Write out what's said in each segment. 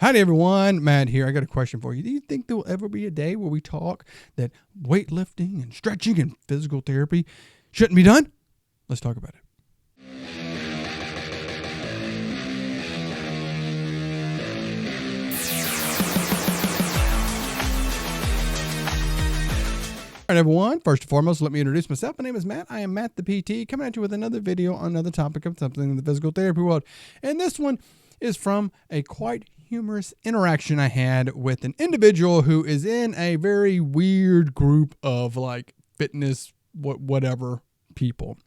Howdy everyone, Matt here. I got a question for you. Do you think there will ever be a day where we talk that weightlifting and stretching and physical therapy shouldn't be done? Let's talk about it. All right, everyone. First and foremost, let me introduce myself. My name is Matt. I am Matt the PT, coming at you with another video on another topic of something in the physical therapy world. And this one is from a quite humorous interaction I had with an individual who is in a very weird group of like fitness, whatever people.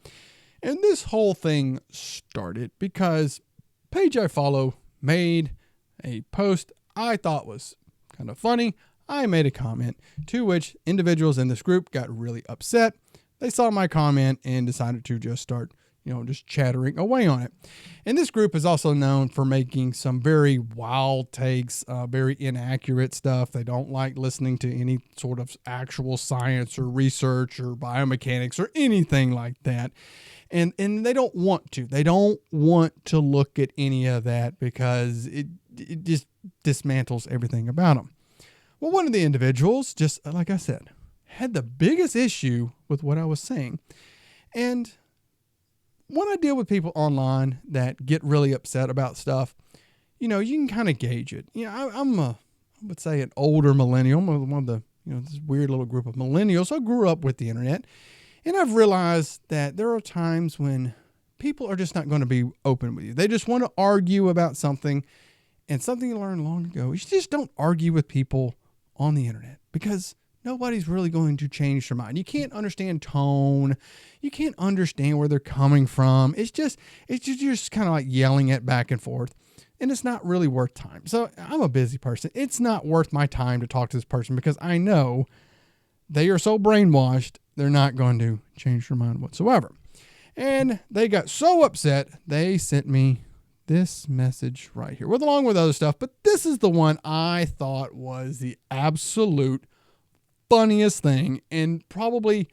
And this whole thing started because page I follow made a post I thought was kind of funny. I made a comment to which individuals in this group got really upset. They saw my comment and decided to just start, just chattering away on it. And this group is also known for making some very wild takes, very inaccurate stuff. They don't like listening to any sort of actual science or research or biomechanics or anything like that. And they don't want to. They don't want to look at any of that because it just dismantles everything about them. Well, one of the individuals, just like I said, had the biggest issue with what I was saying. And when I deal with people online that get really upset about stuff, you can kind of gauge it. I would say an older millennial. I'm one of the, this weird little group of millennials. I grew up with the internet. And I've realized that there are times when people are just not going to be open with you. They just want to argue about something. And something you learned long ago, you just don't argue with people on the internet because nobody's really going to change their mind. You can't understand tone. You can't understand where they're coming from. It's just kind of like yelling it back and forth, and it's not really worth time. So I'm a busy person. It's not worth my time to talk to this person because I know they are so brainwashed, they're not going to change their mind whatsoever. And they got so upset, they sent me this message right here, along with other stuff, but this is the one I thought was the absolute funniest thing and probably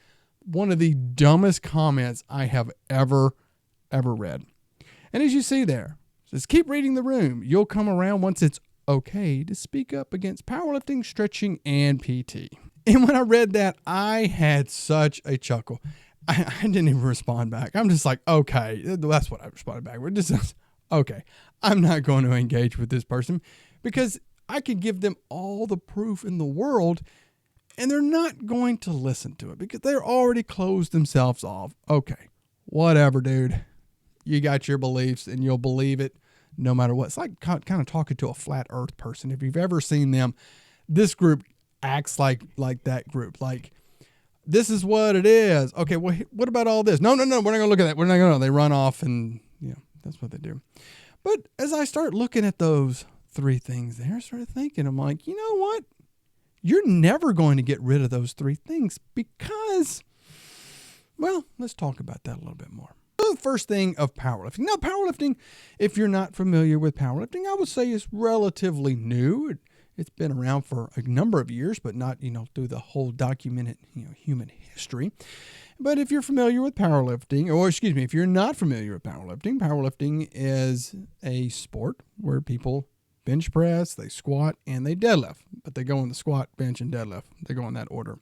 one of the dumbest comments I have ever read. And as you see there, it says, keep reading the room. You'll come around once it's okay to speak up against powerlifting, stretching, and PT. And when I read that, I had such a chuckle. I didn't even respond back. I'm just like, okay, that's what I responded back with. Just okay, I'm not going to engage with this person because I could give them all the proof in the world and they're not going to listen to it because they're already closed themselves off. Okay, whatever, dude. You got your beliefs and you'll believe it no matter what. It's like kind of talking to a flat earth person. If you've ever seen them, this group acts like that group. Like, this is what it is. Okay, well, what about all this? No, we're not going to look at that. We're not going to. They run off and, that's what they do. But as I start looking at those three things there, I started thinking, I'm like, you know what? You're never going to get rid of those three things because, well, let's talk about that a little bit more. So the first thing of powerlifting. Now, powerlifting, if you're not familiar with powerlifting, I would say is relatively new. It's been around for a number of years, but not, through the whole documented, human history. But if you're familiar with powerlifting, if you're not familiar with powerlifting is a sport where people bench press, they squat, and they deadlift. But they go in the squat, bench, and deadlift. They go in that order.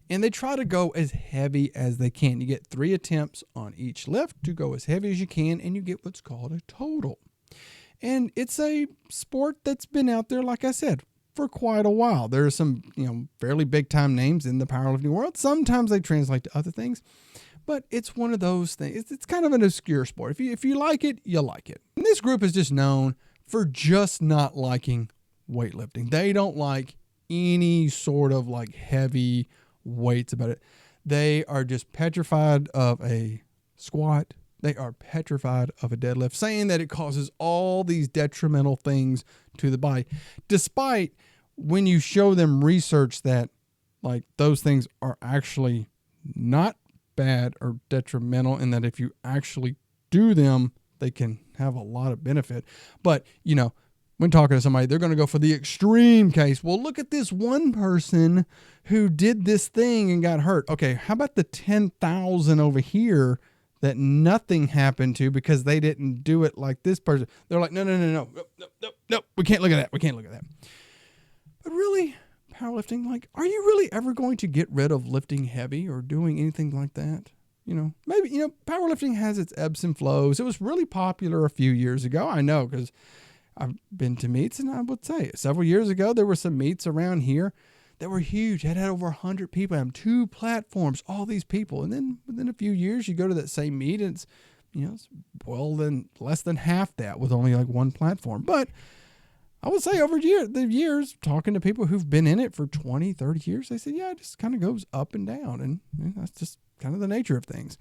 And they try to go as heavy as they can. You get 3 attempts on each lift to go as heavy as you can, and you get what's called a total. And it's a sport that's been out there, like I said, for quite a while. There are some, fairly big time names in the powerlifting world. Sometimes they translate to other things, but it's one of those things. It's kind of an obscure sport. If you like it, you like it. And this group is just known for just not liking weightlifting. They don't like any sort of like heavy weights about it. They are just petrified of a squat. They are petrified of a deadlift, saying that it causes all these detrimental things to the body, despite when you show them research that like those things are actually not bad or detrimental, and that if you actually do them, they can have a lot of benefit. But, when talking to somebody, they're going to go for the extreme case. Well, look at this one person who did this thing and got hurt. Okay, how about the 10,000 over here that nothing happened to because they didn't do it like this person. They're like, no, we can't look at that. We can't look at that. But really, powerlifting, like, are you really ever going to get rid of lifting heavy or doing anything like that? Maybe, powerlifting has its ebbs and flows. It was really popular a few years ago. I know because I've been to meets, and I would say several years ago, there were some meets around here that were huge. It had over 100 people, had 2 platforms, all these people. And then within a few years, you go to that same meet, and it's less than half that with only like 1 platform. But I would say over the years, talking to people who've been in it for 20, 30 years, they say, yeah, it just kind of goes up and down. And that's just kind of the nature of things.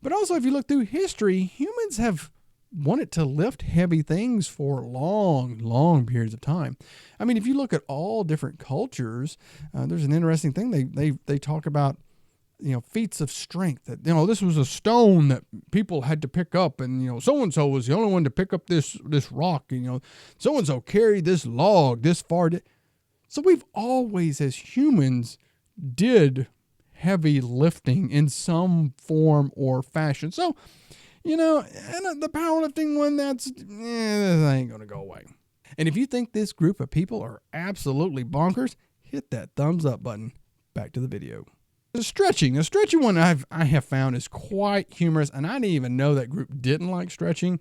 But also, if you look through history, humans have wanted to lift heavy things for long periods of time. I mean, if you look at all different cultures, there's an interesting thing. They talk about, feats of strength, that, this was a stone that people had to pick up, and, so-and-so was the only one to pick up this rock, so-and-so carried this log this far. So we've always, as humans, did heavy lifting in some form or fashion. So, and the powerlifting one, that ain't going to go away. And if you think this group of people are absolutely bonkers, hit that thumbs up button. Back to the video. The stretching one I have found is quite humorous, and I didn't even know that group didn't like stretching.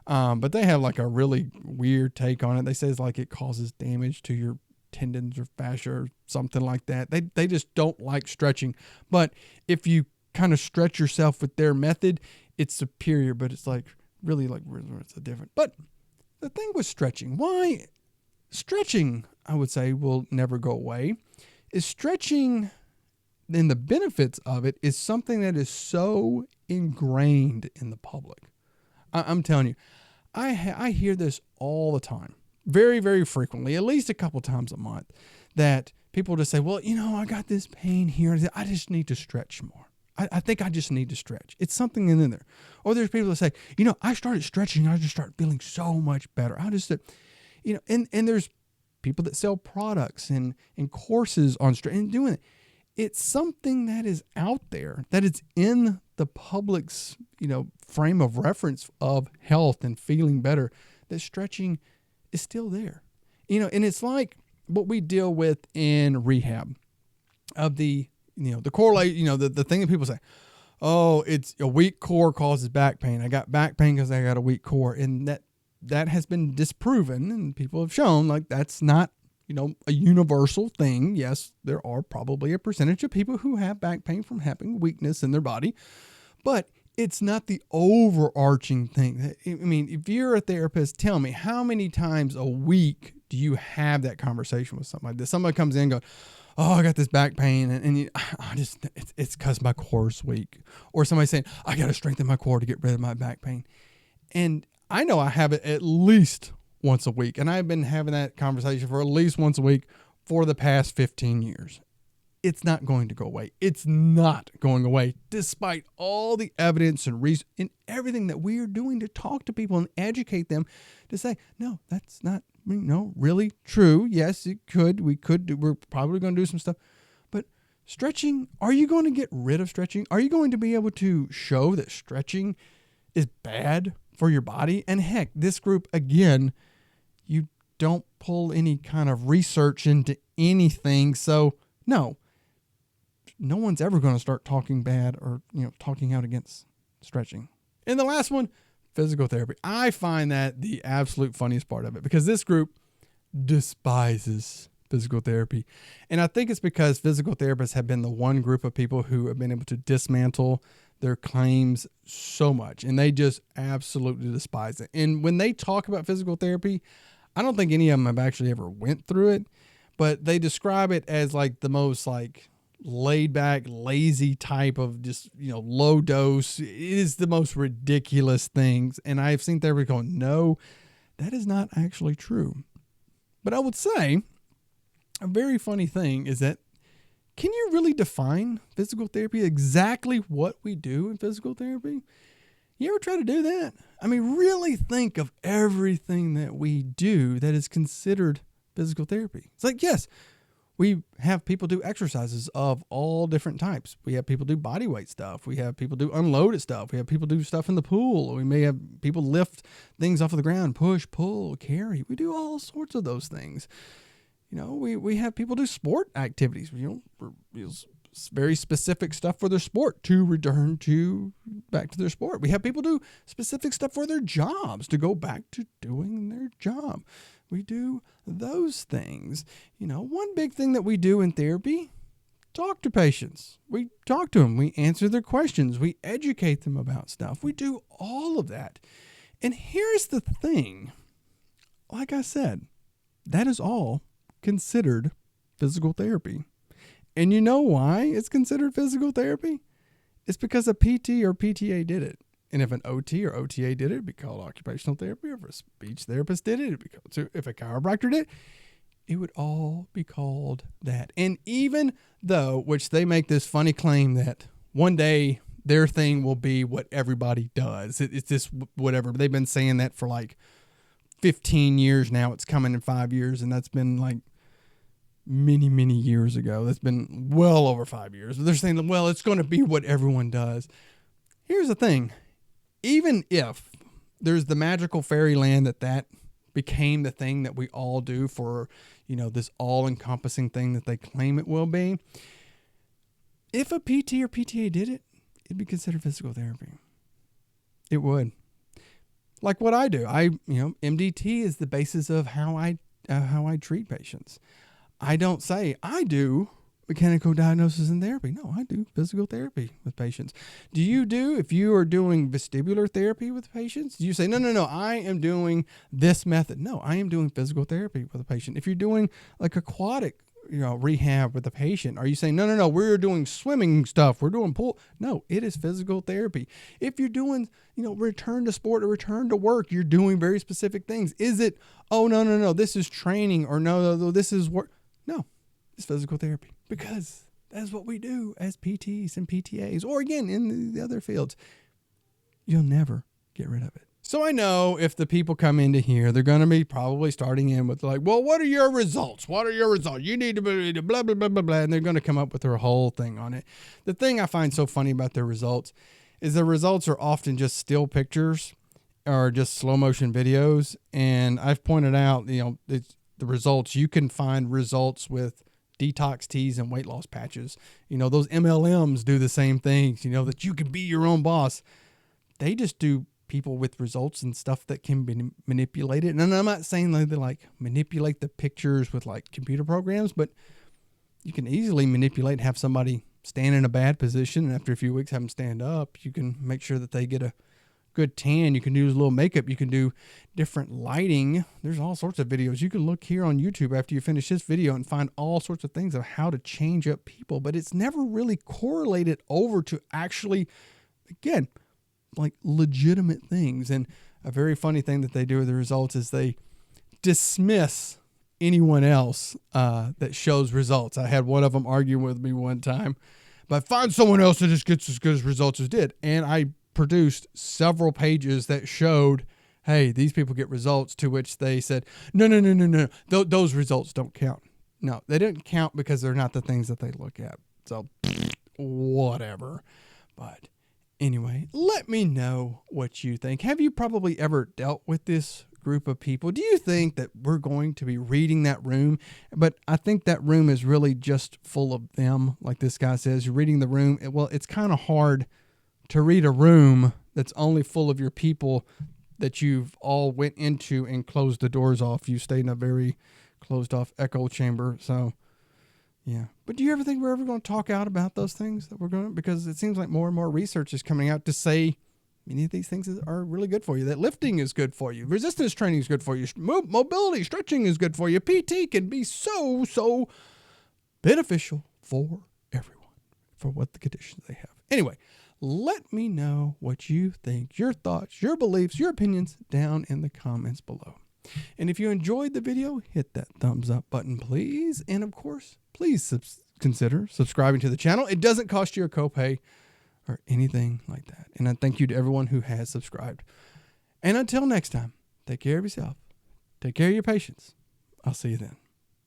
But they have like a really weird take on it. They say it's like it causes damage to your tendons or fascia or something like that. They just don't like stretching. But if you kind of stretch yourself with their method, it's superior, but it's like really like it's a different. But the thing with stretching, why stretching, I would say, will never go away, is stretching, and the benefits of it is something that is so ingrained in the public. I'm telling you, I hear this all the time, very, very frequently, at least a couple times a month, that people just say, well, I got this pain here. I just need to stretch more. I think I just need to stretch. It's something in there. Or there's people that say, I started stretching. I just started feeling so much better. And there's people that sell products and courses on stretching and doing it. It's something that is out there, that it's in the public's, frame of reference of health and feeling better, that stretching is still there. And it's like what we deal with in rehab of the correlate, the thing that people say, oh, it's a weak core causes back pain. I got back pain because I got a weak core. And that has been disproven, and people have shown like that's not, a universal thing. Yes, there are probably a percentage of people who have back pain from having weakness in their body, but it's not the overarching thing. I mean, if you're a therapist, tell me, how many times a week do you have that conversation with somebody? Somebody comes in and goes, oh, I got this back pain, and it's because my core's weak. Or somebody saying, I got to strengthen my core to get rid of my back pain. And I know I have it at least once a week, and I've been having that conversation for at least once a week for the past 15 years. It's not going to go away. It's not going away, despite all the evidence and reason and everything that we are doing to talk to people and educate them to say, no, that's not really true. Yes, it could. We're probably going to do some stuff. But stretching, are you going to get rid of stretching? Are you going to be able to show that stretching is bad for your body? And heck, this group, again, you don't pull any kind of research into anything. So no one's ever going to start talking bad or, talking out against stretching. And the last one, physical therapy. I find that the absolute funniest part of it, because this group despises physical therapy. And I think it's because physical therapists have been the one group of people who have been able to dismantle their claims so much, and they just absolutely despise it. And when they talk about physical therapy, I don't think any of them have actually ever went through it, but they describe it as like the most like laid back, lazy type of just, low dose. It is the most ridiculous things. And I've seen therapists going, no, that is not actually true. But I would say a very funny thing is that, can you really define physical therapy, exactly what we do in physical therapy? You ever try to do that? I mean, really think of everything that we do that is considered physical therapy. It's like, yes, We have people do exercises of all different types. We have people do body weight stuff. We have people do unloaded stuff. We have people do stuff in the pool. We may have people lift things off of the ground, push, pull, carry. We do all sorts of those things. We have people do sport activities, very specific stuff for their sport to return back to their sport. We have people do specific stuff for their jobs to go back to doing their job. We do those things. One big thing that we do in therapy, talk to patients. We talk to them. We answer their questions. We educate them about stuff. We do all of that. And here's the thing. Like I said, that is all considered physical therapy. And you know why it's considered physical therapy? It's because a PT or PTA did it. And if an OT or OTA did it, it'd be called occupational therapy. Or if a speech therapist did it, it'd be called, if a chiropractor did it would all be called that. And even though, which they make this funny claim that one day their thing will be what everybody does. It's just whatever. They've been saying that for like 15 years now. It's coming in 5 years. And that's been like many, many years ago. That's been well over 5 years. They're saying, well, it's going to be what everyone does. Here's the thing. Even if there's the magical fairyland that became the thing that we all do for, this all-encompassing thing that they claim it will be, if a PT or PTA did it, it'd be considered physical therapy. It would. Like what I do. MDT is the basis of how I treat patients. I don't say I do mechanical diagnosis and therapy. No, I do physical therapy with patients. If you are doing vestibular therapy with patients, do you say, no, I am doing this method? No, I am doing physical therapy with a patient. If you're doing like aquatic, rehab with a patient, are you saying, no, we're doing swimming stuff, we're doing pool? No, it is physical therapy. If you're doing, return to sport or return to work, you're doing very specific things. Is it, oh, no, this is training, or no, this is work? No, it's physical therapy, because that's what we do as PTs and PTAs, or again, in the other fields. You'll never get rid of it. So I know if the people come into here, they're going to be probably starting in with like, well, what are your results? What are your results? You need to be blah, blah, blah, blah, blah. And they're going to come up with their whole thing on it. The thing I find so funny about their results is the results are often just still pictures or just slow motion videos. And I've pointed out, it's the results. You can find results with detox teas and weight loss patches. Those MLMs do the same things, that you can be your own boss. They just do people with results and stuff that can be manipulated. And I'm not saying that they like manipulate the pictures with like computer programs, but you can easily manipulate and have somebody stand in a bad position. And after a few weeks, have them stand up. You can make sure that they get a good tan. You can use a little makeup. You can do different lighting. There's all sorts of videos. You can look here on YouTube after you finish this video and find all sorts of things of how to change up people, but it's never really correlated over to actually, again, like legitimate things. And a very funny thing that they do with the results is they dismiss anyone else that shows results. I had one of them argue with me one time, but find someone else that just gets as good as results as did. And I produced several pages that showed, hey, these people get results, to which they said, no. Those results don't count. No, they didn't count because they're not the things that they look at. So whatever. But anyway, let me know what you think. Have you probably ever dealt with this group of people? Do you think that we're going to be reading that room? But I think that room is really just full of them. Like this guy says, you're reading the room. Well, it's kind of hard to read a room that's only full of your people that you've all went into and closed the doors off. You stayed in a very closed off echo chamber. So yeah. But do you ever think we're ever going to talk out about those things that we're going to, because it seems like more and more research is coming out to say many of these things are really good for you, that lifting is good for you. Resistance training is good for you. Mobility, stretching is good for you. PT can be so beneficial for everyone, for what the conditions they have. Anyway, let me know what you think, your thoughts, your beliefs, your opinions down in the comments below. And if you enjoyed the video, hit that thumbs up button, please. And of course, please consider subscribing to the channel. It doesn't cost you a copay or anything like that. And I thank you to everyone who has subscribed. And until next time, take care of yourself. Take care of your patients. I'll see you then.